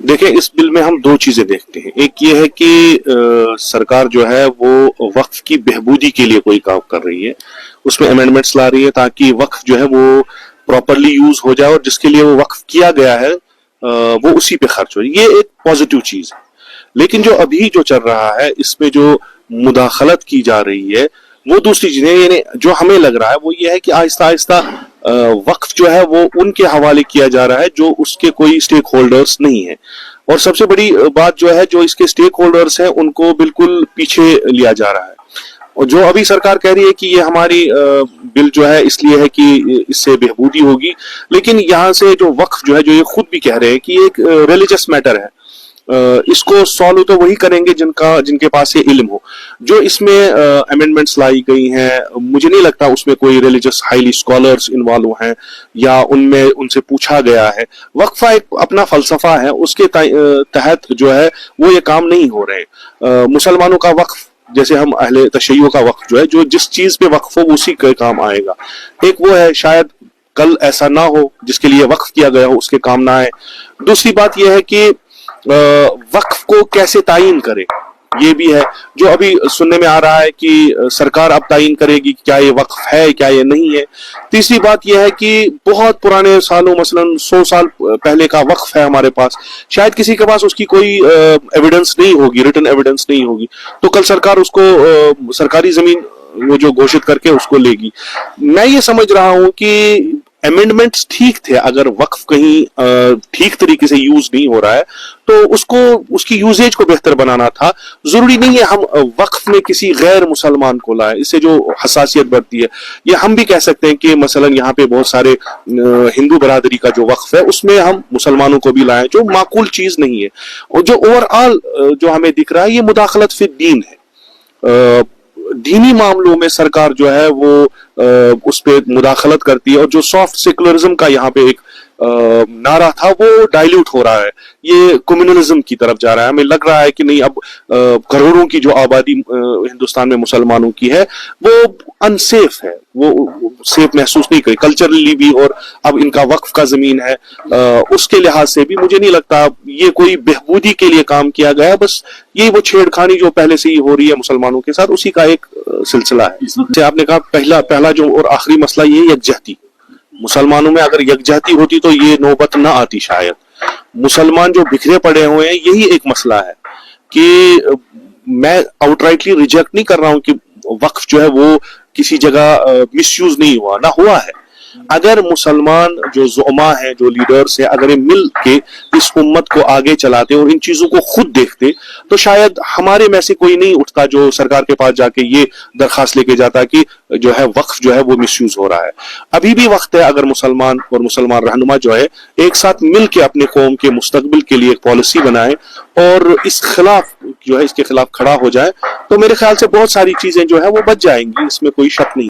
देखें, इस बिल में हम दो चीजें देखते हैं। एक ये है कि सरकार जो है वो वक्फ की बेहबूदी के लिए कोई काम कर रही है, उसमें अमेंडमेंट्स ला रही है ताकि वक्फ जो है वो प्रॉपरली यूज हो जाए और जिसके लिए वो वक्फ किया गया है वो उसी पे खर्च हो। ये एक पॉजिटिव चीज है। लेकिन जो अभी जो चल रहा है इसमें जो मुदाखलत की जा रही है वो दूसरी चीजें, यानी जो हमें लग रहा है वो ये है कि आहिस्ता आहिस्ता वक्फ जो है वो उनके हवाले किया जा रहा है जो उसके कोई स्टेक होल्डर्स नहीं है। और सबसे बड़ी बात जो है, जो इसके स्टेक होल्डर्स हैं उनको बिल्कुल पीछे लिया जा रहा है। और जो अभी सरकार कह रही है कि ये हमारी बिल जो है इसलिए है कि इससे बेहबूदी होगी, लेकिन यहाँ से जो वक्फ जो है, जो ये खुद भी कह रहे हैं कि ये एक रिलीजियस मैटर है, इसको सॉल्व तो वही करेंगे जिनके पास ये इल्म हो। जो इसमें अमेंडमेंट्स लाई गई हैं, मुझे नहीं लगता उसमें कोई रिलीजियस हाईली स्कॉलर्स इन्वॉल्व हैं या उनमें उनसे पूछा गया है। वक्फा एक अपना फलसफा है, उसके तहत जो है वो ये काम नहीं हो रहे। मुसलमानों का वक्फ, जैसे हम अहले तशय्यो का वक्फ जो है, जो जिस चीज पे वक्फ हो उसी के काम आएगा। एक वो है, शायद कल ऐसा ना हो जिसके लिए वक्फ किया गया हो उसके काम ना आए। दूसरी बात यह है कि वक्फ को कैसे तायीन करे, ये भी है जो अभी सुनने में आ रहा है कि सरकार अब तायीन करेगी क्या ये वक्फ है क्या ये नहीं है। तीसरी बात यह है कि बहुत पुराने सालों, मसलन 100 साल पहले का वक्फ है हमारे पास, शायद किसी के पास उसकी कोई एविडेंस नहीं होगी, रिटन एविडेंस नहीं होगी, तो कल सरकार उसको सरकारी जमीन वो जो घोषित करके उसको लेगी। मैं ये समझ रहा हूं कि अमेंडमेंट्स ठीक थे, अगर वक्फ कहीं ठीक तरीके से यूज नहीं हो रहा है तो उसको, उसकी यूजेज को बेहतर बनाना था। जरूरी नहीं है हम वक्फ में किसी गैर मुसलमान को लाएं, इससे जो हसासियत बढ़ती है। ये हम भी कह सकते हैं कि मसलन यहाँ पे बहुत सारे हिंदू बरादरी का जो वक्फ है उसमें हम मुसलमानों को भी लाएं, जो माकूल चीज नहीं है। और जो ओवरऑल जो हमें दिख रहा है ये मुदाखलत फिर दीन है। दीनी मामलों में सरकार जो है वो उस पे मुदाखलत करती है और जो सॉफ्ट सेकुलरिज्म का यहाँ पे एक नारा था वो डाइल्यूट हो रहा है, ये कम्युनलिज्म की तरफ जा रहा है। हमें लग रहा है कि नहीं, अब करोड़ों की जो आबादी हिंदुस्तान में मुसलमानों की है वो अनसेफ है, वो सेफ महसूस नहीं करे कल्चरली भी, और अब इनका वक्फ का जमीन है, उसके लिहाज से भी मुझे नहीं लगता ये कोई बेहबूदी के लिए काम किया गया। बस ये वो छेड़खानी जो पहले से ही हो रही है मुसलमानों के साथ, उसी का एक सिलसिला है। जैसे आपने कहा पहला जो और आखिरी मसला ये यकजहती। मुसलमानों में अगर यकजहती होती तो ये नौबत ना आती शायद। मुसलमान जो बिखरे पड़े हुए हैं, यही एक मसला है कि मैं आउटराइटली रिजेक्ट नहीं कर रहा हूं कि वक्फ जो है वो किसी जगह मिसयूज नहीं हुआ, ना हुआ है। अगर मुसलमान जो ज़ुमा हैं, जो लीडर्स हैं, अगर ये मिल के इस उम्मत को आगे चलाते और इन चीजों को खुद देखते तो शायद हमारे में से कोई नहीं उठता जो सरकार के पास जाके ये दरखास्त लेके जाता कि जो है वक्फ जो है वो मिसयूज हो रहा है। अभी भी वक्त है, अगर मुसलमान और मुसलमान रहनुमा जो है एक साथ मिल के अपने कौम के मुस्तकबिल के लिए एक पॉलिसी बनाए और इस खिलाफ जो है इसके खिलाफ खड़ा हो जाए, तो मेरे ख्याल से बहुत सारी चीजें जो है वो बच जाएंगी, इसमें कोई शक नहीं।